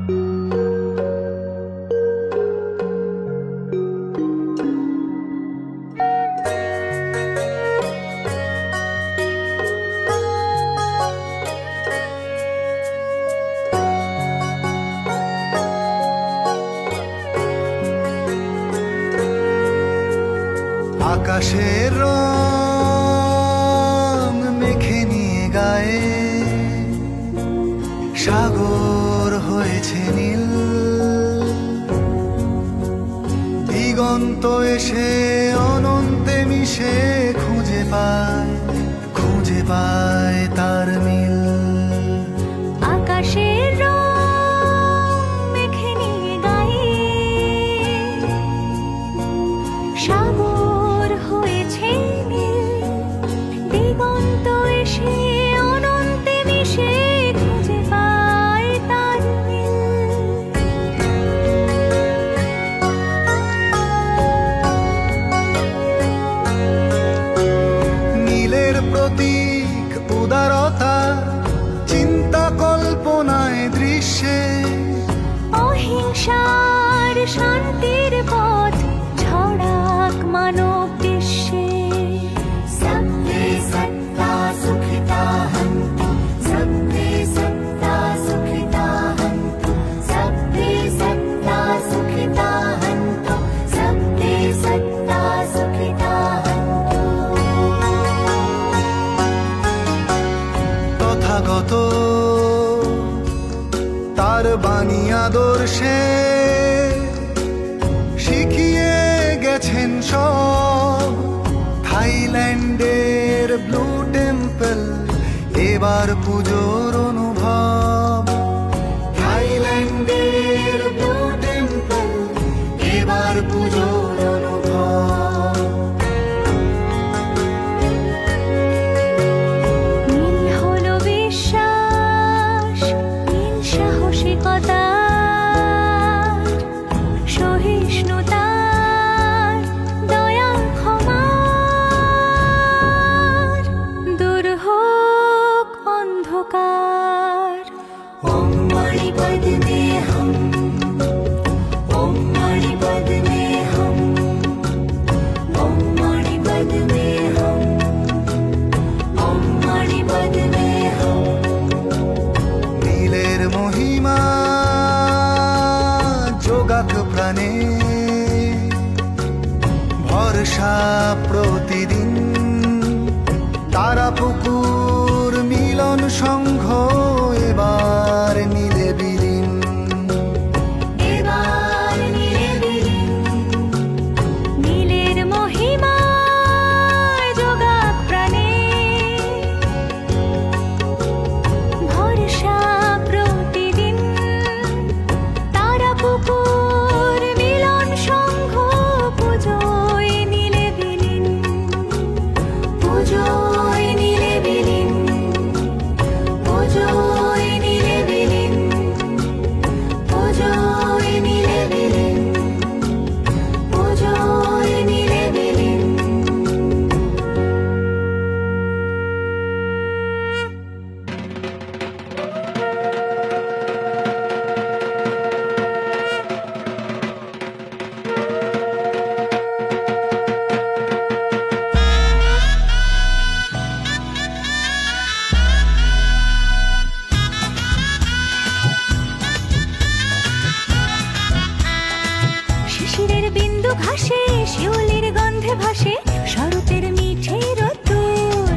আকাশের রং মেখে নিয়ে গায়ে সাগর হয়েছে নীল, দিগন্ত এসে অনন্তে মিশে খুঁজে পায় তার মিল। আকাশের রং মেখে নিয়ে গায়ে সাগর হয়েছে নীল, দিগন্ত এসে অনন্তে মিশে খুঁজে পায় তার মিল। নীলের প্রতীক উদারতা, চিন্তা কল্পনায় দৃশ্যে, অহিংসার শান্তির পথ ছড়াক মানব বিশ্বে। সব্বে সত্তা সুখিতা হন্তু, সব্বে সত্তা সুখিতা হন্তু, সব্বে সত্তা সুখিতা হন্তু, সব্বে সত্তা সুখিতা হন্তু। তথাগত তার বাণী আদর্শে শিখিয়ে গেছেন সব। থাইল্যান্ডের ব্লু টেম্পল এবার পুজোর অনুভব। থাইল্যান্ডের ব্লু টেম্পল এবার পুজোর অনুভব। নীল হলো বিশ্বাস, নীল সাহসিকতার, সহিষ্ণুতার, দয়া ক্ষমার, দূর হোক অন্ধকার। ওম মণি পদ্মে হম, ওম মণি পদ্মে হম, ওম মণি পদ্মে হম, ওম মণি পদ্মে হম। নীলের মহিমা যোগাক প্রাণে, ভরসা প্রতিদিন। তারা পুকুর মিলন সংঘ এবার নীলে বিলীন। এবার নীলে বিলীন। নীলের মহিমা যোগাক প্রাণে, ভরসা প্রতিদিন। তারা পুকুর মিলন সংঘ পুজোয় নীলে বিলীন, পুজোয় নীলে বিলীন, পুজোয় নীলে বিলীন, পুজোয় নীলে বিলীন, পুজোয় নীলে বিলীন। শিশিরের বিন্দু ঘাসে, শিউলির গন্ধে ভাসে শরতের মিঠে রোদ্দুর।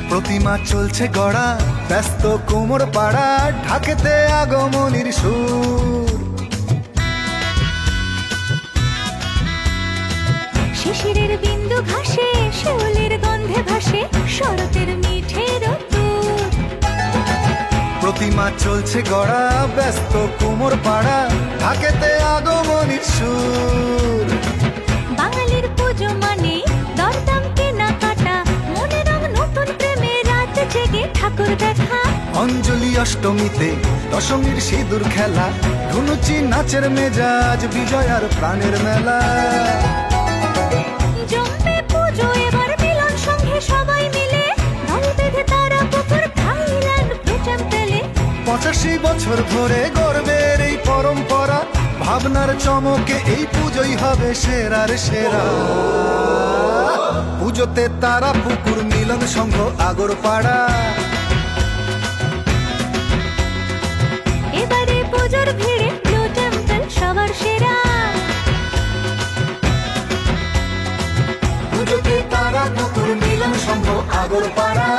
প্রতিমা চলছে গড়া, ব্যস্ত কোমর পাড়া, ঢাকেতে আগমনীর সুর। শিশিরের বিন্দু ঘাসে, শিউলির গন্ধে ভাসে শরতের মিঠে রোদ্দুর। প্রতিমা চলছে গড়া, ব্যস্ত কোমর পাড়া, ঢাকেতে আগমনীর সুর। বাঙালির পুজো মানে দরদাম কেনাকাটা, মনে রং নতুন প্রেমে রাত জেগে ঠাকুর দেখা। অঞ্জলি অষ্টমীতে দশমীর সিঁদুর খেলা, ধুনুচি নাচের মেজাজ, বিজয়ার প্রাণের মেলা। জমবে পুজো এবার মিলন সঙ্গে সবাই মিলে, দল বেঁধে তারা পুকুর থাইল্যান্ড ব্লু টেম্পলে। 85 বছর ধরে গর্বের এই পরম্পরা, ভাবনার চমকে এই পুজোই হবে সেরার সেরা। পুজোতে তারা পুকুর মিলন সংঘ আগরপাড়া, এবারে পুজোর ভিড়ে ব্লু টেম্পল সবার সেরা। পুজোতে তারা পুকুর মিলন সংঘ আগরপাড়া,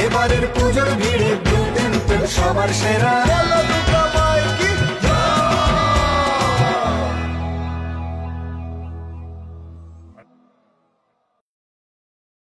এবারের পুজোর ভিড়ে ব্লু টেম্পল সবার সেরা।